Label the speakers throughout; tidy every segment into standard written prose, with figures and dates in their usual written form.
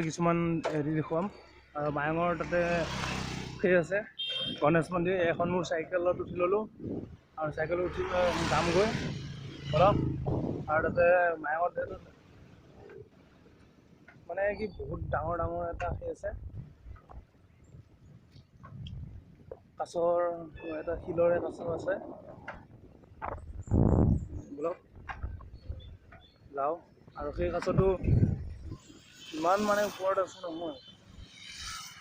Speaker 1: কিছুমান হেৰি দেখুৱাম আৰু মায়ঙৰ তাতে সেই আছে গণেশ মন্দিৰ। এখন মোৰ চাইকেলত উঠি ল'লোঁ আৰু চাইকেলত উঠি যামগৈ অলপ। আৰু তাতে মায়ঙত মানে কি বহুত ডাঙৰ ডাঙৰ এটা সেই আছে কাছৰ, এটা শিলৰে কাছ আছে। বলক যাওঁ। আৰু সেই কাছটো ইমান মানে ওপৰত আছে নহয়,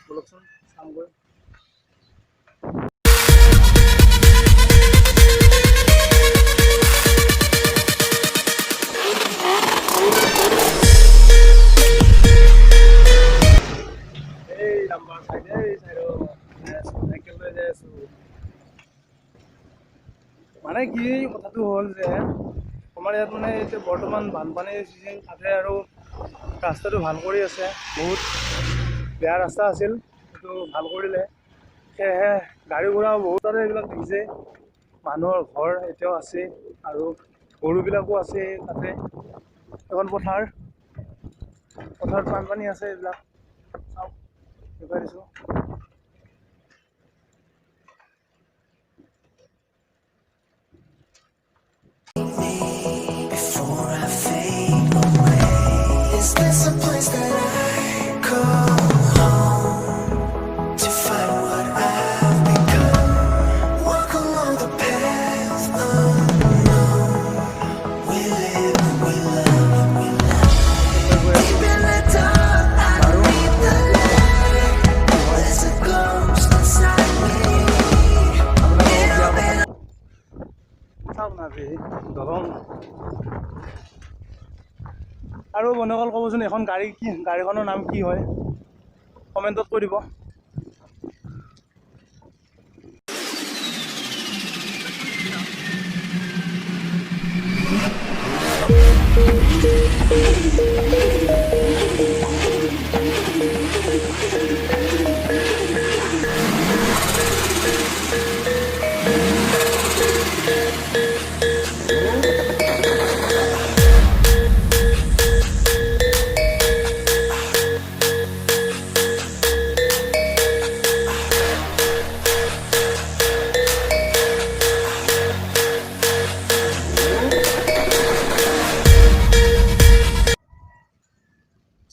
Speaker 1: বলকচোন চামগৈ। এই নাম্বাৰ চাইডে চাইকেল লৈ যাই আছোঁ। মানে কি কথাটো হ'ল যে আমাৰ ইয়াত মানে এতিয়া বৰ্তমান বানপানীৰ ছিজন থাকে আৰু ৰাস্তাটো ভাল কৰি আছে। বহুত বেয়া ৰাস্তা আছিল, সেইটো ভাল কৰিলে। সেয়েহে গাড়ী ঘোঁৰা বহুত আৰু এইবিলাক দেখিছে। মানুহৰ ঘৰ এতিয়াও আছে আৰু গৰুবিলাকো আছে তাতে। এখন পথাৰত বানপানী আছে। এইবিলাক চাওক, দেখুৱাই দিছোঁ। দলং আৰু বন্ধুসকল ক'বচোন, এখন গাড়ীখনৰ নাম কি হয় কমেণ্টত কৈ দিব।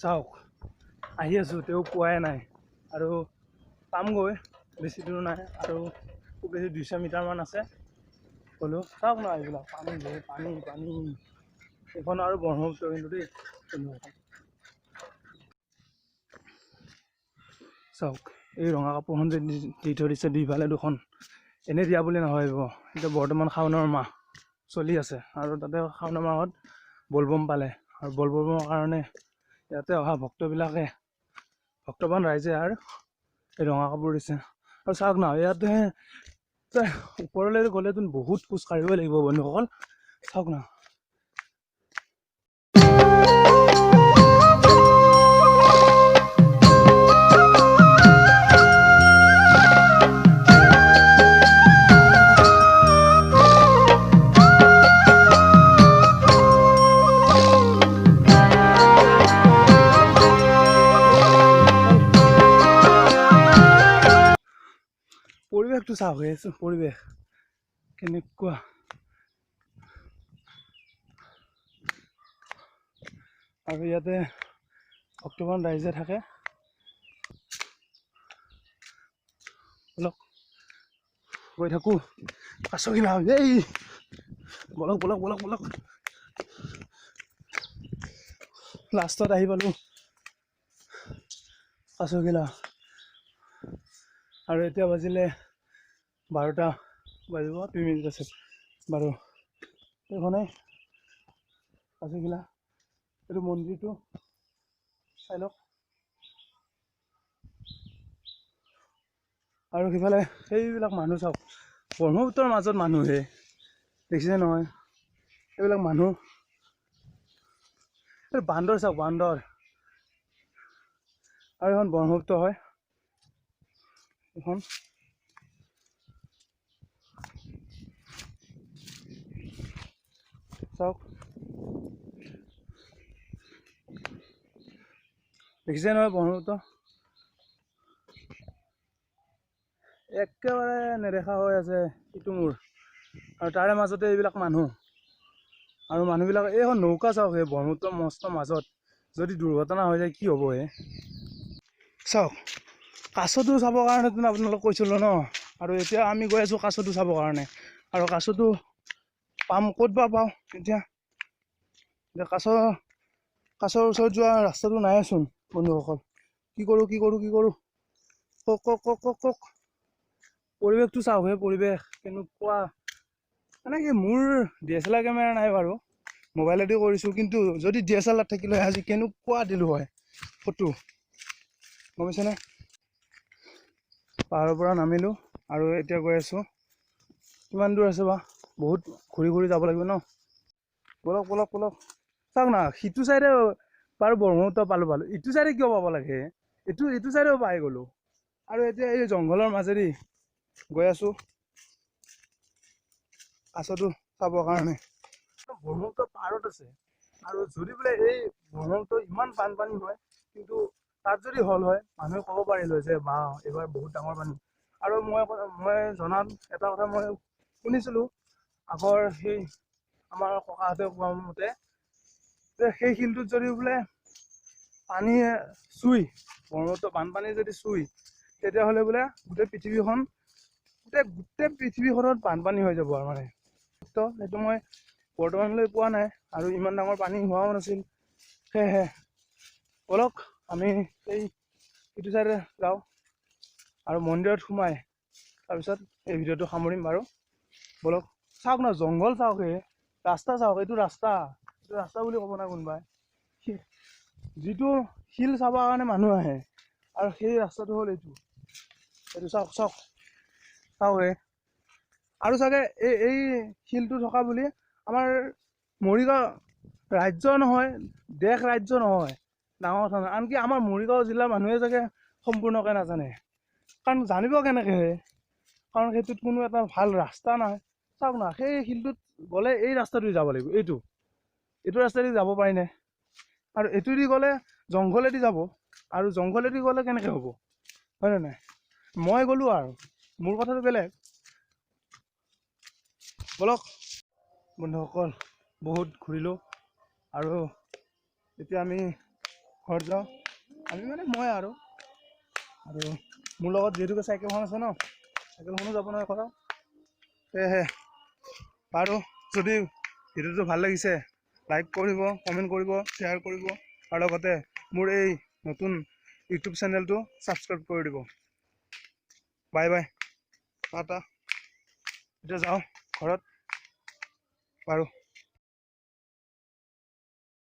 Speaker 1: চাওক, আহি আছোঁ, তেওঁ পোৱাই নাই আৰু পামগৈ, বেছি দূৰ নাই আৰু খুব বেছি 200 মিটাৰমান আছে হ'লেও। চাওক না, এইবিলাক পানী পানী পানী। এইখন আৰু ব্ৰহ্মপুত্ৰ কিন্তু দেই। চাওক, এই ৰঙা কাপোৰখন যে দি থৈ দিছে দুইফালে দুখন, এনেই দিয়া বুলি নাভাবিব। এতিয়া বৰ্তমান শাওণৰ মাহ চলি আছে আৰু তাতে শাওণৰ মাহত বলবম পালে আৰু বলবমৰ কাৰণে ইয়াতে অহা ভক্তবান ৰাইজে আৰু এই ৰঙা কাপোৰ দিছে। আৰু চাওক না, ইয়াতে ওপৰলৈ গ'লেতো বহুত খোজ কাঢ়িবই লাগিব বন্ধুসকল। চাওক না, পৰিৱেশটো চাওক, পৰিৱেশ কেনেকুৱা। আৰু ইয়াতে ভক্তবান ৰাইজে থাকে। বলক গৈ থাকোঁ। কাছগিলা এই বলক বলক বলক বলক। লাষ্টত আহি পালোঁ কাছগিলা। আৰু এতিয়া বাজিলে 12টা বাজিব 2 মিনিট আছে বাৰু। এইখনে কাছগিলা, এইটো মন্দিৰটো চাই লওক। আৰু সিফালে সেইবিলাক মানুহ চাওক, ব্ৰহ্মপুত্ৰৰ মাজত মানুহে দেখিছে নহয়। এইবিলাক মানুহ, এই বান্দৰ চাওক, বান্দৰ। আৰু এখন ব্ৰহ্মপুত্ৰ হয় এখন। চাওক, দেখিছে নহয় ব্ৰহ্মপুত্ৰ একেবাৰে নেদেখা হৈ আছে ইটো মূৰ আৰু তাৰে মাজতে এইবিলাক মানুহ আৰু মানুহবিলাক এইখন নৌকা চাওক এই ব্ৰহ্মপুত্ৰৰ মস্ত মাজত যদি দুৰ্ঘটনা হৈ যায় কি হ'ব চাওক কাছটো চাবৰ কাৰণে আপোনালোক কৈছিলোঁ ন আৰু এতিয়া আমি গৈ আছোঁ কাছটো চাবৰ কাৰণে আৰু কাছটো পাম ক'ত বা পাওঁ এতিয়া কাছৰ ওচৰত যোৱা ৰাস্তাটো নাইচোন বন্ধুসকল কি কৰোঁ কওক পৰিৱেশটো চাওক সেই পৰিৱেশ কেনেকুৱা মানে কি মোৰ DSLR কেমেৰা নাই বাৰু মোবাইলেদি কৰিছোঁ কিন্তু যদি DSLR থাকিলে আজি কেনেকুৱা দিলোঁ হয় ফটো গম পাইছেনে পাহাৰৰ পৰা নামিলোঁ আৰু এতিয়া গৈ আছোঁ কিমান দূৰ আছে বা বহুত ঘূৰি যাব লাগিব ন বলক চাওক না সিটো চাইডে বাৰু ব্ৰহ্মপুত্ৰ পালোঁ ইটো চাইডে কিয় পাব লাগে এইটো চাইডেও পাই গ'লোঁ আৰু এতিয়া এই জংঘলৰ মাজেদি গৈ আছোঁ কাছটো চাবৰ কাৰণে ব্ৰহ্মপুত্ৰ পাৰত আছে আৰু যদি বোলে এই ব্ৰহ্মপুত্ৰ ইমান বানপানী হয় কিন্তু তাত যদি হ'ল হয় মানুহে ক'ব পাৰিলে যে বা এইবাৰ বহুত ডাঙৰ পানী আৰু মই জনাত এটা কথা মই শুনিছিলোঁ আগৰ সেই আমাৰ ককাহঁতে কোৱা মতে যে সেই শিলটোত যদি বোলে পানীয়ে চুই ব্ৰহ্মপুত্ৰ বানপানী যদি চুই তেতিয়াহ'লে বোলে গোটেই পৃথিৱীখনত বানপানী হৈ যাব আৰু মানে সেইটো মই বৰ্তমানলৈ পোৱা নাই আৰু ইমান ডাঙৰ পানী হোৱাও নাছিল সেয়েহে বলক আমি ইটো চাইডে যাওঁ আৰু মন্দিৰত সোমাই তাৰপিছত এই ভিডিঅ'টো সামৰিম বাৰু বলক চাওক না জংঘল চাওক ৰাস্তা চাওক এইটো ৰাস্তা বুলি ক'ব না কোনোবাই যিটো শিল চাবৰ কাৰণে মানুহ আহে আৰু সেই ৰাস্তাটো হ'ল এইটো চাওক আৰু চাগে এই শিলটো থকা বুলি আমাৰ মৰিগাঁও ৰাজ্য নহয় দেশ ৰাজ্য নহয় ডাঙৰ কথা নহয় আনকি আমাৰ মৰিগাঁও জিলাৰ মানুহে চাগে সম্পূৰ্ণকৈ নাজানে কাৰণ জানিব কেনেকৈ কাৰণ সেইটোত কোনো এটা ভাল ৰাস্তা নাই চাওক না সেই শিলটোত গ'লে এই ৰাস্তাটোদি যাব লাগিব এইটো ৰাস্তাদি যাব পাৰিনে আৰু এইটোদি গ'লে জংঘলেদি যাব আৰু জংঘলেদি গ'লে কেনেকৈ হ'ব হয়নে নাই মই গ'লোঁ আৰু মোৰ কথাটো বেলেগ বলক বন্ধুসকল বহুত ঘূৰিলোঁ আৰু এতিয়া আমি ঘৰত যাওঁ আমি মানে মই আৰু মোৰ লগত যিহেতুকে চাইকেলখন আছে ন চাইকেলখনো যাব নোৱাৰে ঘৰত সেয়েহে আৰু যদি ভিডিঅ'টো ভাল লাগিছে লাইক কৰিব কমেণ্ট কৰিব শ্বেয়াৰ কৰিব আৰু লগতে মোৰ এই নতুন ইউটিউব চেনেলটো ছাবস্ক্ৰাইব কৰি দিব বাই টাটা এতিয়া যাওঁ ঘৰত বাৰু